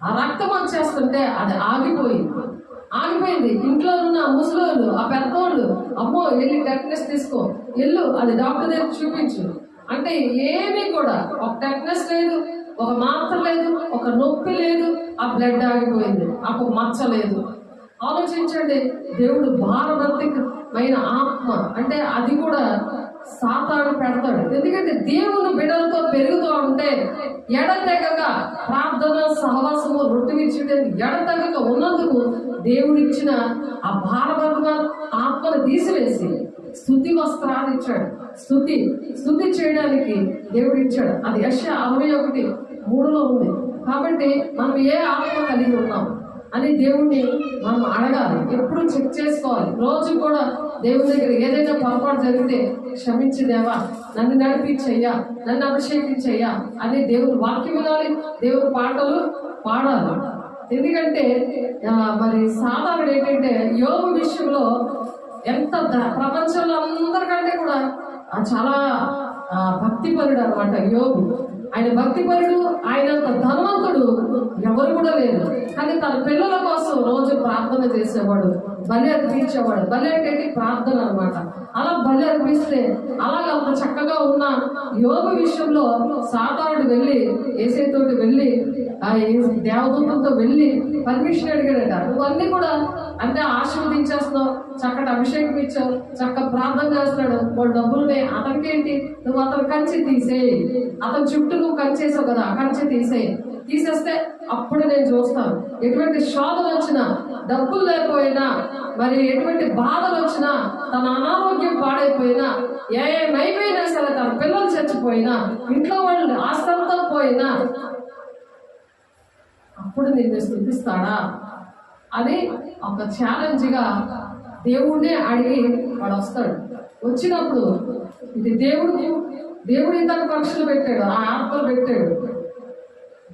ఆ రక్తం వచ్చేస్తుంటే అది ఆగిపోయింది. ఇంట్లో ఉన్న ముసలోళ్ళు, ఆ పెద్దోళ్ళు, అమ్మో వెళ్ళి టెక్నెస్ తీసుకో, వెళ్ళు అది డాక్టర్ దగ్గర చూపించు అంటే ఏమీ కూడా ఒక టెక్నెస్ లేదు, ఒక మాత్ర లేదు, ఒక నొప్పి లేదు, ఆ బ్లడ్ ఆగిపోయింది, ఒక మచ్చ లేదు. ఆలోచించండి, దేవుడు భారభక్తిమైన ఆత్మ అంటే అది కూడా సాతాను పెడతాడు. ఎందుకంటే దేవుని బిడ్డలతో పెరుగుతూ ఉంటే ఎడతెగక ప్రార్థన సహవాసము రొట్టె విచ్చుట ఎడతెగక ఉన్నందుకు దేవుడిచ్చిన ఆ భారభక్తిమైన ఆత్మను తీసివేసి స్తుతి వస్త్రాన్ని ఇచ్చాడు. స్తుతి చేయడానికి దేవుడు ఇచ్చాడు. అది యెషయా 61:3 ఉంది. కాబట్టి మనం ఏ ఆత్మ కలిగి ఉన్నాం అని దేవుణ్ణి మనం అడగాలి, ఎప్పుడు చెక్ చేసుకోవాలి. రోజు కూడా దేవుని దగ్గర ఏదైనా పొరపాటు జరిగితే క్షమించి దేవా, నన్ను నడిపించయ్యా, నన్ను అభిషేకించయ్యా అని దేవుని వాక్యం వినాలి, దేవుని పాటలు పాడాలి. ఎందుకంటే మరి సాధారణ ఏంటంటే యోగు విషయంలో ఎంత ప్రపంచంలో అందరికంటే కూడా చాలా భక్తిపరుడు అనమాట యోగు. ఆయన భక్తిపరుడు, ఆయనంత ధనవంతుడు ఎవరు కూడా లేరు. కానీ తన పిల్లల కోసం రోజు ప్రార్థన చేసేవాడు, బలి అర్పించేవాడు. బలి అంటే ప్రార్థన అనమాట. అలా బలి అర్పిస్తే అలాగంత చక్కగా ఉన్న యోగ విషయంలో సాతానుడు వెళ్ళి యేసేతోటి వెళ్ళి ఆ దేవదూతంతో వెళ్ళి పర్మిషన్ అడిగాడట. నువ్వన్నీ కూడా అంటే ఆశీర్వదించేస్తున్నావు, చక్కటి అభిషేకం ఇచ్చావు, చక్కగా ప్రార్థన చేస్తున్నాడు, వాడు డబ్బులునే, అతనికేంటి, నువ్వు అతను కంచి తీసేయి, అతని చుట్టూ నువ్వు కంచేసావు కదా, కంచి తీసేస్తే అప్పుడు నేను చూస్తాను. ఎటువంటి శోధన వచ్చినా, డబ్బులు లేకపోయినా, మరి ఎటువంటి బాధలు వచ్చినా, తన అనారోగ్యం పాడైపోయినా, ఏమైపోయినా సరే, తన పిల్లలు చచ్చిపోయినా, ఇంట్లో వాళ్ళు ఆస్తంతో పోయినా, అప్పుడు నిన్ను స్థుతిస్తాడా అని ఒక ఛాలెంజ్గా దేవుడినే అడిగి వాడు వస్తాడు. వచ్చినప్పుడు ఇది దేవుడు ఇంతకు పరీక్షలు పెట్టాడు, ఆ ఆత్మలు పెట్టాడు,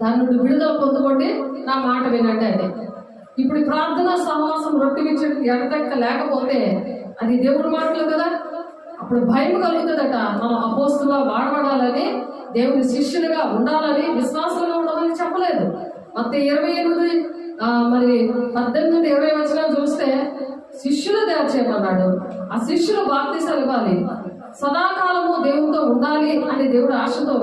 దాని నుండి విడుదల పొందుకోండి, నా మాట వినండి అని. ఇప్పుడు ప్రార్థన సహవాసం రొట్టె విచ్చడం ఎడతెక్క లేకపోతే అది దేవుడి మాటలు కదా. అప్పుడు భయం కలుగుతుందట. మనం అపోస్తులుగా వాడబడాలని, దేవుని శిష్యులుగా ఉండాలని, విశ్వాసంగా ఉండాలని చెప్పలేదు. మత్తయి 28 మరి 18-20 వచనాలు చూస్తే శిష్యులు తయారు చేయమన్నాడు. ఆ శిష్యులు బాప్తిసాలు ఇవ్వాలి, సదాకాలము దేవునితో ఉండాలి అని దేవుడు ఆశతో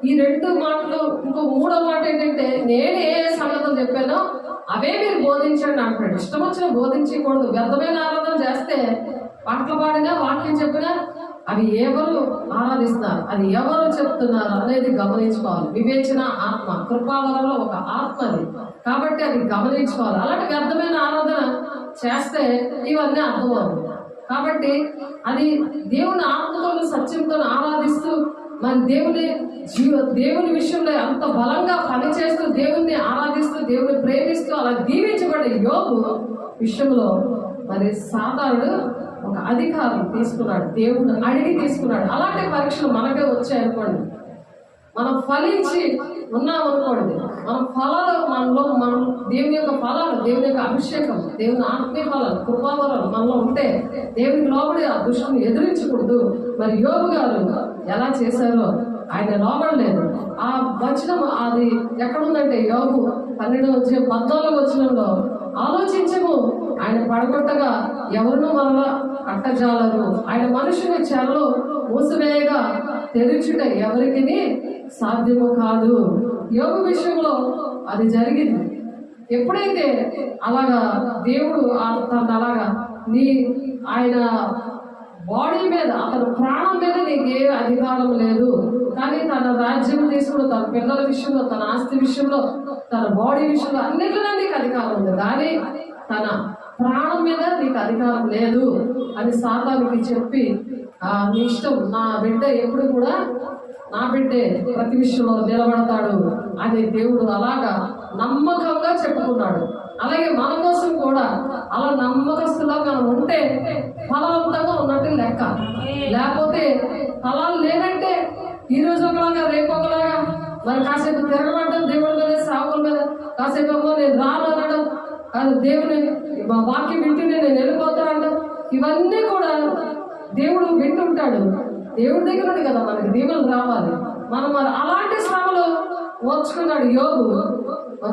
ఈ 2 మాటలు. ఇంకో 3వ మాట ఏంటంటే, నేను ఏ సంగతులు చెప్పానో అవే మీరు బోధించండి అంటాడు. ఇష్టం వచ్చిన బోధించకూడదు. వ్యర్థమైన ఆరాధన చేస్తే పాటలు పాడినా, వాక్యం చెప్పినా అవి ఎవరు ఆరాధిస్తున్నారు, అది ఎవరు చెప్తున్నారు అనేది గమనించుకోవాలి. వివేచన ఆత్మ, కృపావరంలో ఒక ఆత్మ అది, కాబట్టి అది గమనించుకోవాలి. అలాంటి వ్యర్థమైన ఆరాధన చేస్తే ఇవన్నీ అర్థమవుతుంది. కాబట్టి అది దేవుని ఆత్మతో సత్యంతో ఆరాధిస్తూ మన దేవుని విషయంలో అంత బలంగా పనిచేస్తూ, దేవుణ్ణి ఆరాధిస్తూ, దేవుని ప్రేమిస్తూ అలా దీవించబడే యోగు విషయంలో మరి సాతానుడు ఒక అధికారం తీసుకున్నాడు, దేవుని అడిగి తీసుకున్నాడు. అలాంటి పరీక్షలు మనకే వచ్చాయనుకోండి, మనం ఫలించి ఉన్నామనుకోండి, మన ఫలాలు మనం దేవుని యొక్క ఫలాలు, దేవుని యొక్క అభిషేకం, దేవుని ఆత్మీయ ఫలాలు, కృపావరాలు మనలో ఉంటే దేవునికి లోబడి ఆ దుష్టుని ఎదిరించకూడదు. మరి యోగు గారు ఎలా చేశారో ఆయన లోబడలేదు. ఆ వచనం అది ఎక్కడుందంటే యోగు 12-14 వచనంలో, ఆలోచించము, ఆయన పడగొట్టగా ఎవరినూ మనలో అట్టజాలరు, ఆయన మనుషుని చెరలో మూసివేయగా తెరుచుట ఎవరికి సాధ్యము కాదు. యోగు విషయంలో అది జరిగింది. ఎప్పుడైతే అలాగా దేవుడు తను అలాగా ఆయన బాడీ మీద, అతని ప్రాణం మీద నీకు ఏ అధికారం లేదు. కానీ తన రాజ్యం తీసుకుని, తన పిల్లల విషయంలో, తన ఆస్తి విషయంలో, తన బాడీ విషయంలో అన్నింటిలో నీకు అధికారం ఉంది. కానీ తన ప్రాణం మీద నీకు అధికారం లేదు అని సాతానుకి చెప్పి, నీ ఇష్టం, నా బిడ్డ ఎప్పుడు కూడా నా బిడ్డే ప్రతి విషయంలో నిలబడతాడు అని దేవుడు అలాగా నమ్మకంగా చెప్పుకున్నాడు. అలాగే మన కోసం కూడా అలా నమ్మకస్తులా మనం ఉంటే ఫలవంతంగా ఉన్నట్టు లెక్క. లేకపోతే ఫలాలు లేనంటే ఈ రోజు ఒకలాగా రేపు ఒకలాగా, మరి కాసేపు తిరగబడ్డం దేవుడి మీద, సాగుల మీద, కాసేపు ఏమో నేను రాను అనడం, అది దేవుని వాక్యం వింటుంటే నేను వెళ్ళిపోతానంట. ఇవన్నీ కూడా దేవుడు వింటుంటాడు. దేవుడి దగ్గర ఉంది కదా మనకి దీవెనలు రావాలి. మనం మరి అలాంటి శ్రమలు ఓర్చుకున్నాడు యోబు.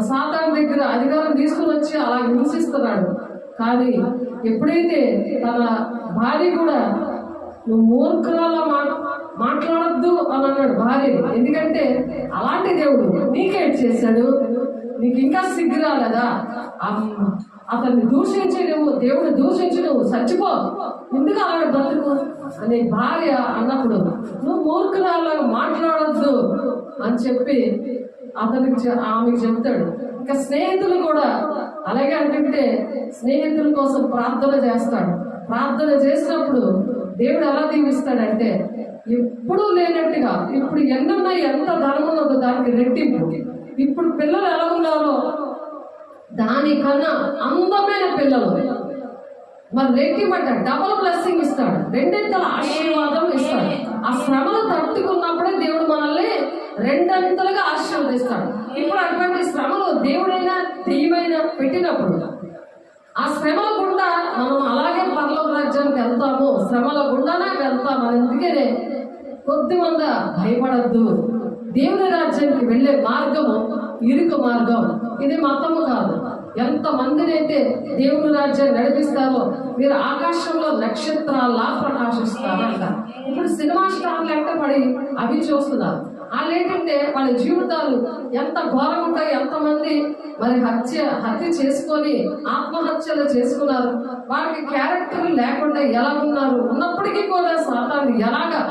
సాతాను దగ్గర అధికారం తీసుకుని వచ్చి అలా హింసిస్తున్నాడు. కానీ ఎప్పుడైతే తన భార్య కూడా నువ్వు మూర్ఖురాలా మాట్లాడద్దు అని అన్నాడు భార్య. ఎందుకంటే అలాంటి దేవుడు నీకేట్ చేశాడు, నీకు ఇంకా సిగ్గు రాలేదా, అతన్ని దూషించి నువ్వు, దేవుడు దూషించి నువ్వు చచ్చిపో, ఎందుకు అలాంటి బ్రతుకు అని భార్య అన్నప్పుడు నువ్వు మూర్ఖురాలాగా మాట్లాడద్దు అని చెప్పి అతనికి ఆమెకు చెప్తాడు. ఇంకా స్నేహితులు కూడా అలాగే అంటుంటే స్నేహితుల కోసం ప్రార్థన చేస్తాడు. ప్రార్థన చేసినప్పుడు దేవుడు ఎలా దీవిస్తాడంటే ఎప్పుడూ లేనట్టుగా, ఇప్పుడు ఎన్నున్నాయి, ఎంత ధనం ఉన్నదో దానికి రెట్టింపు. ఇప్పుడు పిల్లలు ఎలా ఉన్నారో దానికన్నా అందమైన పిల్లలు, మరి రెట్టింపట డబుల్ బ్లెస్సింగ్ ఇస్తాడు, రెండింతల ఆశీర్వాదం ఇస్తాడు. ఆ శ్రమలు తట్టుకున్నప్పుడే దేవుడు మనల్ని రెండంతలుగా ఆశీర్వదిస్తాడు. ఇప్పుడు అటువంటి శ్రమలు దేవుడైనా దెయ్యమైనా పెట్టినప్పుడు ఆ శ్రమల గుండా మనం అలాగే పరలోక రాజ్యానికి వెళ్తాము, శ్రమల గుండానే వెళ్తాము. అందుకనే కొద్దిమంది భయపడద్దు. దేవుని రాజ్యానికి వెళ్ళే మార్గము ఇరుకు మార్గం, ఇది మతము కాదు. ఎంతమందిని అయితే దేవుని రాజ్యాన్ని నడిపిస్తారో మీరు ఆకాశంలో నక్షత్రాల్లా ప్రకాశిస్తారంట. ఇప్పుడు సినిమా స్టార్లు ఎంట పడి అవి చూస్తున్నారు. వాళ్ళు ఏంటంటే వాళ్ళ జీవితాలు ఎంత ఘోరంగా ఉంటాయి. ఎంతమంది మరి హత్య చేసుకొని ఆత్మహత్యలు చేసుకున్నారు. వాళ్ళకి క్యారెక్టర్ లేకుండా ఎలా ఉన్నారు, ఉన్నప్పటికీ కూడా సాతాను ఎలాగా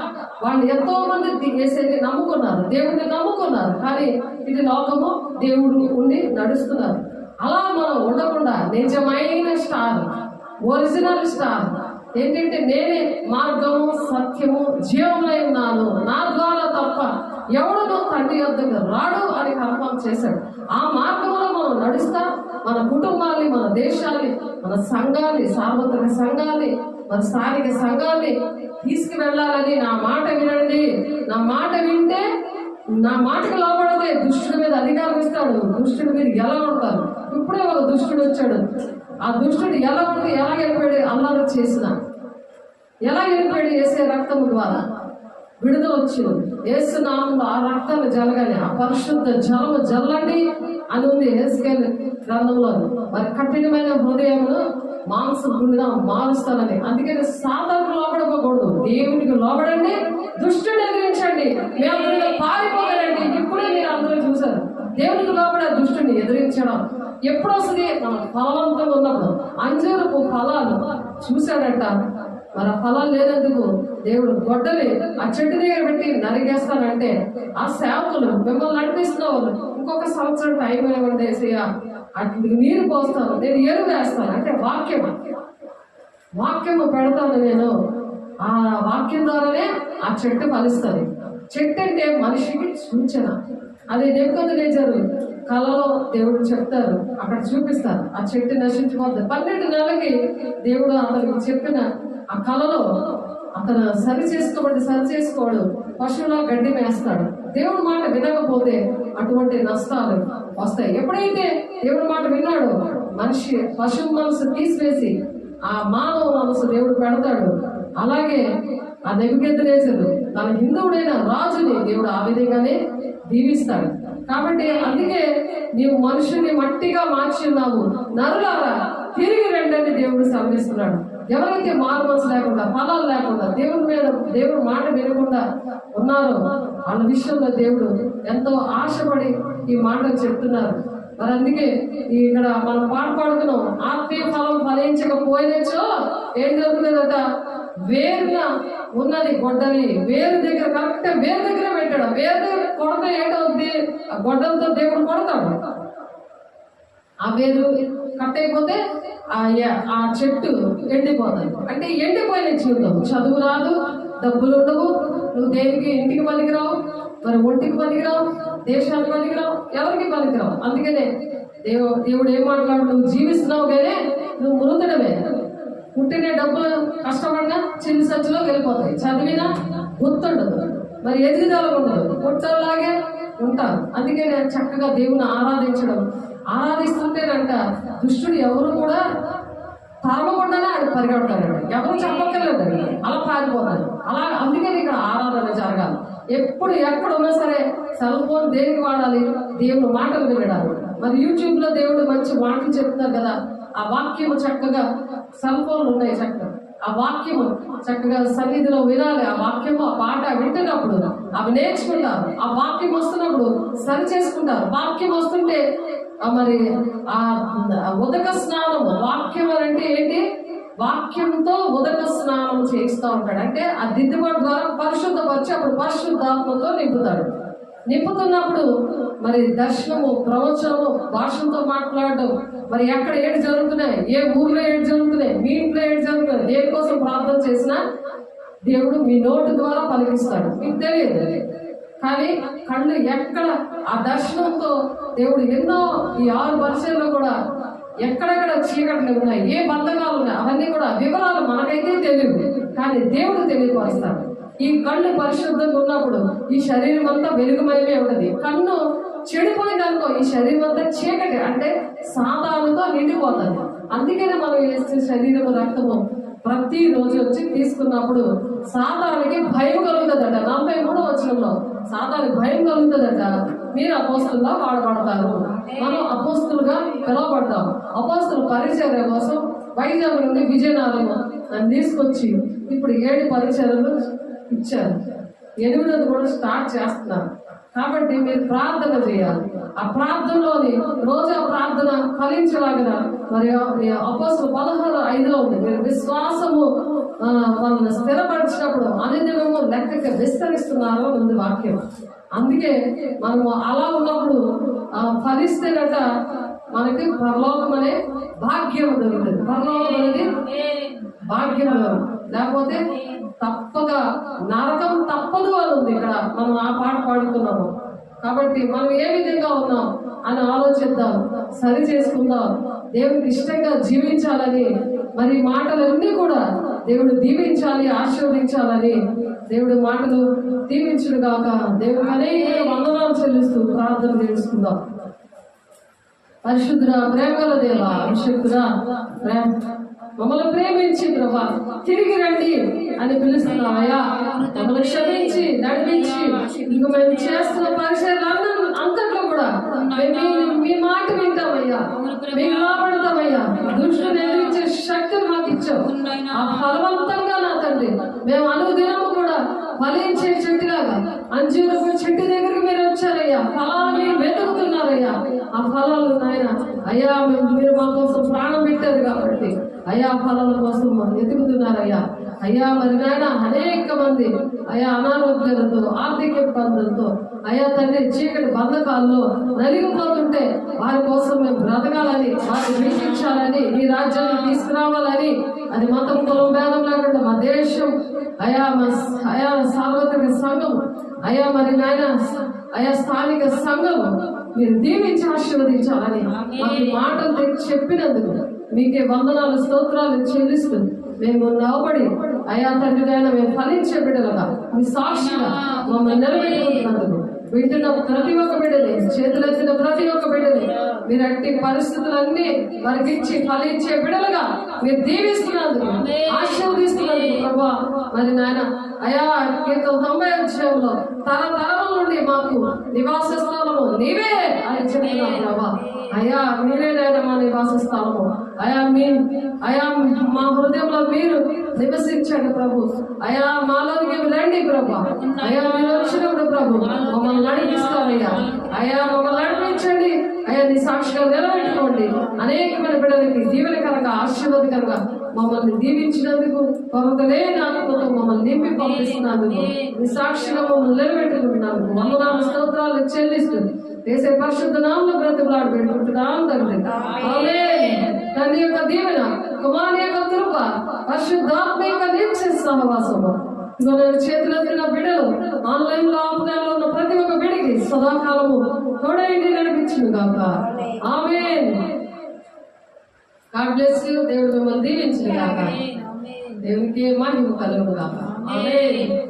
వాళ్ళు ఎంతో మంది వేసేది నమ్ముకున్నారు, దేవుడిని నమ్ముకున్నారు. కానీ ఇది లోకము, దేవుడు ఉండి నడుస్తున్నారు. అలా మనం ఉండకుండా నిజమైన స్టార్, ఒరిజినల్ స్టార్ ఏంటంటే నేనే మార్గము సత్యము జీవమై ఉన్నాను, నా ద్వారా తప్ప ఎవడనో తండ్రి వద్దకు రాడు అని కన్ఫర్మ్ చేశాడు. ఆ మార్గంలో మనం నడుస్తా మన కుటుంబాన్ని, మన దేశాన్ని, మన సంఘాన్ని, సార్వత్రిక సంఘాన్ని, మన స్థానిక సంఘాన్ని తీసుకువెళ్ళాలని నా మాట వినండి. నా మాట వింటే, నా మాటకు లోపడితే దుష్టుడి మీద అధికారం ఇస్తాడు. దుష్టుడి మీద ఎలా ఉంటారు? ఇప్పుడే ఒక దుష్టుడు వచ్చాడు. ఆ దుష్టుడు ఎలా ఉంటే ఎలా వెళ్ళిపోయాడు, అల్లరి చేసిన ఎలా వెళ్ళిపోయాడు, వేసే రక్తము ద్వారా విడుదల వచ్చింది. యేసు నామములో ఆ రక్తాన్ని జలగాలి, ఆ పరిశుద్ధ జలము జల్లండి అని ఉంది హెస్కేల్ గ్రంథంలో. మరి కఠినమైన హృదయమును మాంసం గుండెగా మారుస్తానని. అందుకని సాతానుకు లోబడకూడదు, దేవునికి లోబడండి, దుష్టుని ఎదిరించండి, మీ అందరూ పారిపోగలండి. ఇప్పుడే మీరు అందరూ చూశారు దేవునికి లోబడే దుష్టుని ఎదిరించడం ఎప్పుడు వస్తుంది? మన ఫలవంతంగా ఉన్నప్పుడు. అంజూరపు ఫలాలు చూశాడట, మరి ఆ ఫలాలు లేనందుకు దేవుడు గొడ్డలి ఆ చెట్టు దగ్గర పెట్టి నరిగేస్తానంటే ఆ సేవకులు మిమ్మల్ని నడిపిస్తున్న వాళ్ళు ఇంకొక సంవత్సరం టైం ఇవ్వండి ఏసయ్యా, అట్లా నీరు పోస్తాను, నేను ఎరువు వేస్తాను అంటే వాక్యము పెడతాను నేను. ఆ వాక్యం ద్వారానే ఆ చెట్టు ఫలిస్తుంది. చెట్టు అంటే మనిషికి సూచన. అది నెబుకద్నెజరు కలలో దేవుడు చెప్తారు, అక్కడ చూపిస్తారు. ఆ చెట్టు నశించిపోతుంది. 12 నెలలకి దేవుడు అతనికి చెప్పిన ఆ కలలో అతను సరి చేసుకోడు, పశువులో గడ్డి వేస్తాడు. దేవుడి మాట వినకపోతే అటువంటి నష్టాలు వస్తాయి. ఎప్పుడైతే దేవుడి మాట విన్నాడో మనిషి పశువు మనసు తీసివేసి ఆ మానవ మనసు దేవుడు పెడతాడు. అలాగే ఆ నెబుకద్నెజరు తన హిందువుడైన రాజుని దేవుడు ఆ విధంగానే దీవిస్తాడు. కాబట్టి అందుకే నీవు మనుషుని మట్టిగా మార్చి ఉన్నావు, నరులారా తిరిగి రండి దేవుడు సమరిస్తున్నాడు. ఎవరైతే మారు మనసు లేకుండా, ఫలాలు లేకుండా, దేవుడు మాట వినకుండా ఉన్నారో వాళ్ళ విషయంలో దేవుడు ఎంతో ఆశపడి ఈ మాటలు చెప్తున్నారు. మరి అందుకే ఇక్కడ మనం పాడుతున్నాం, ఆత్మీయ ఫలం ఫలించకపోయినచో ఏం జరుగుతుందట, వేరున ఉన్నది గొడ్డలి, వేరు దగ్గర కరెక్ట్ వేరు దగ్గర పెట్టాడు. వేరు దగ్గర కొడత ఏంటవుద్ది, ఆ గొడ్డలతో దేవుడు కొడతాడు. ఆ వేరు కట్ అయిపోతే ఆ చెట్టు ఎండిపోతుంది. అంటే ఎండిపోయిన జీవితం, చదువు రాదు, డబ్బులు ఉండవు, నువ్వు దేనికి ఇంటికి పనికిరావు, మరి ఒంటికి పనికిరావు, దేశానికి పనికిరావు, ఎవరికి పనికిరావు. అందుకనే దేవుడు ఏం మాట్లాడు, నువ్వు జీవిస్తున్నావు కానీ నువ్వు మృతుడమే. పుట్టిన డబ్బులు కష్టపడినా చిన్న సంచిలోకి వెళ్ళిపోతాయి, చదివినా గుర్తుండదు, మరి ఎదుగుదల ఉండదు, పుట్టలాగే ఉంటారు. అందుకే చక్కగా దేవుని ఆరాధిస్తుంటేనంట దుష్టుడు ఎవరు కూడా తరమకుండానే ఆయన పరిగెడతాడు, ఎవరు చెప్పక్కర్లేదు, అలా పారిపోతాడు. అలా అందుకని ఇక్కడ ఆరాధన జరగాలి. ఎప్పుడు ఎక్కడ ఉన్నా సరే సెల్ ఫోన్ దేనికి వాడాలి, దేవుడు మాటలు వినడాలి. మరి యూట్యూబ్ లో దేవుడు మంచి మాటలు చెప్తున్నారు కదా, ఆ వాక్యము చక్కగా సెల్ ఫోన్లు ఉన్నాయి, చక్కగా ఆ వాక్యము చక్కగా సన్నిధిలో వినాలి. ఆ వాక్యము ఆ పాట వింటున్నప్పుడు అవి నేర్చుకుంటారు. ఆ వాక్యం వస్తున్నప్పుడు సరి చేసుకుంటారు. వాక్యం వస్తుంటే మరి ఆ ఉదక స్నానం, వాక్యం అంటే ఏంటి, వాక్యంతో ఉదక స్నానం చేయిస్తూ ఉంటాడు. అంటే ఆ దిద్దుబాటు ద్వారా పరిశుద్ధపరిచి అప్పుడు పరిశుద్ధాత్మతో నింపుతున్నప్పుడు మరి దర్శనము, ప్రవచనము, భాషలతో మాట్లాడడం, మరి ఎక్కడ ఏడు జరుగుతున్నాయి, ఏ ఊర్లో ఏడు జరుగుతున్నాయి, మీ ఇంట్లో ఏడు జరుగుతున్నాయి, దేనికోసం ప్రార్థన చేసినా దేవుడు మీ నోటు ద్వారా పలికిస్తాడు. మీకు తెలియదు కానీ కళ్ళు ఎక్కడ ఆ దర్శనంతో దేవుడు ఎన్నో ఈ 6 వర్షాల్లో కూడా ఎక్కడెక్కడ చీకట్లు ఉన్నాయి, ఏ బంధకాలు ఉన్నాయి, అవన్నీ కూడా వివరాలు మనకైతే తెలియదు కానీ దేవుడు తెలియపరుస్తాడు. ఈ కళ్ళు పరిశుద్ధంగా ఉన్నప్పుడు ఈ శరీరం అంతా వెలుగుమయమే ఉంటుంది. కన్ను చెడిపోయిందనుకో ఈ శరీరం అంతా చీకటి, అంటే సాతానుతో నిండిపోతుంది. అందుకనే మనం వేసే శరీరము రక్తము ప్రతిరోజు వచ్చి తీసుకున్నప్పుడు సాతానికి భయం కలుగుతుందట. 43వ వచనంలో సాతానికి భయం కలుగుతుందట. మీరు అపోస్తులుగా వాడబడతారు, మనం అపోస్తులుగా పిలువబడతాం. అపోస్తుల పరిచర్య కోసం వైజాగ్ నుండి విజయనగరం నన్ను తీసుకొచ్చి ఇప్పుడు 7 పరిచర్యలు ఇచ్చారు, 8వ కూడా స్టార్ట్ చేస్తున్నారు. కాబట్టి మీరు ప్రార్థన చేయాలి. ఆ ప్రార్థనలోని రోజు ఆ ప్రార్థన ఫలించలాగిన మరి అపోస్తుల 16:5 ఉంది, మీరు విశ్వాసము వాళ్ళని స్థిరపరిచినప్పుడు అనుదినము లెక్కగా విస్తరిస్తున్నారు ఉంది వాక్యం. అందుకే మనము అలా ఉన్నప్పుడు ఫలిస్తేనట మనకి పరలోకం అనే భాగ్యం దొరుకుతుంది. పరలోకం అనేది భాగ్యం, లేకపోతే తప్పక నరకం తప్పదు అని ఉంది ఇక్కడ. మనం ఆ పాట పాడుతున్నాము. కాబట్టి మనం ఏ విధంగా ఉన్నాం అని ఆలోచిద్దాం, సరి చేసుకుందాం, దేవునికి ఇష్టంగా జీవించాలని. మరి మాటలన్నీ కూడా దేవుడు దీవించాలి, ఆశీర్వదించాలని దేవుడి మాటలు దీవించుడు గాక. దేవుడికి అనేక వందనాలు చెల్లిస్తూ ప్రార్థన చేసుకుందాం. పరిశుద్ధుడా, ప్రేమల దేవా, విశుద్ధుడా, మమ్మల్ని ప్రేమించి ప్రభా తిరిగి రండి అని పిలుస్తున్నావయ్యా. మమ్మల్ని క్షమించి నడిపించి ఇంక మేము చేస్తున్న పరిచయాలు అంతట్లో కూడా మీ మాట వింటామయ్యా, మేము లోపడతామయ్యా. దుష్టుని ఎదిరించే శక్తిని మాకు ఇచ్చావు. ఆ ఫలవంతంగా నా తండ్రి మేము అనుదినము కూడా ఫలించే చెట్టులాగా అంజూరపు చెట్టు దగ్గరికి మీరు వచ్చారయ్యా. ఫలాలు మీరు వెతుకుతున్నారయ్యా. ఆ ఫలాలు నాయన అయ్యా మీరు మా కోసం ప్రాణం పెట్టారు కాబట్టి అయ్యా ఫలాల కోసం వెతుకుతున్నారయ్యా. అయ్యా మరి నాయన అనేక మంది అయ్యా అనారోగ్యాలతో, ఆర్థిక ఇబ్బందులతో అయ్యా తండ్రి చీకటి బంధకాల్లో నలిగిపోతుంటే వారి కోసం మేము బ్రతకాలని, వారిని విడిపించాలని, ఈ రాజ్యాన్ని తీసుకురావాలని, అది మతం కులం భేదం లేకుండా మా దేశం అయా సార్వత్రిక సంఘం అయ్యా మరి నాయన అయా స్థానిక సంఘం మీరు దీవించి ఆశీర్వదించాలని మాకు మాటలు చెప్పినందుకు మీకే వందనాలు, స్తోత్రాలు చెల్లిస్తూ మేము నవ్వబడి అయా తండ్రి మేము ఫలించే బిడ్డలుగా మీ సాక్షిగా మమ్మల్ని నిలబెట్టుకుంటున్నందుకు వింటున్న ప్రతి ఒక్క బిడ్డని, చేతులెత్తిన ప్రతి ఒక్క బిడ్డని మీరు అట్టి పరిస్థితులన్నీ వారికి ఇచ్చి ఫలించే బిడ్డలుగా మీరు దీవిస్తున్నందుకు, ఆశీర్వదిస్తున్నందుకు ప్రభా మరి నాయన అయా కీర్తన 90వ అధ్యాయంలో తరతరాల నుండి మాకు నివాస స్థలము నీవే అని చెప్తున్నాను ప్రభా. అయా మీరేనైనా మా నివాస స్థలము అయా మా హృదయంలో మీరు నివసించండి ప్రభు. అయా మాలోకి రండి ప్రభు. అయా మీరు వచ్చినప్పుడు ప్రభు మమ్మల్ని నడిపిస్తారయ్యా. అయా మమ్మల్ని నడిపించండి అయా. నీ సాక్షిగా నిలబెట్టుకోండి. అనేకమైన బిడ్డలకి దీవెనకరంగా, ఆశీర్వాదకరంగా మమ్మల్ని దీవించినందుకు, కొరతలేని ఆత్మతో మమ్మల్ని నింపి పంపిస్తున్నందుకు, మీ సాక్షిగా మమ్మల్ని నిలబెట్టుకుంటున్నందుకు వందనాలు స్తోత్రాలు చెల్లిస్తుంది. దేశ పరిశుద్ధ నామములో బ్రతుకులాడు పెట్టుకుంటున్నాం తండ్రి. ఆమేన్. తండ్రి యొక్క దీవెన, కుమారుని యొక్క కృప, పరిశుద్ధాత్మ యొక్క నిత్య సహవాసము చేతిలో తిన్న బిడ్డలు, ఆన్లైన్ లో ఆఫ్లైన్ లో ఉన్న ప్రతి ఒక్క బిడ్డకి సదాకాలము తోడైంది నడిపించింది కాక. ఆమేన్. God bless you. దేవుడు మిమ్మల్ని దీవించింది కాక. దేవునికి మహిమ కలుగును కాక. ఆమేన్.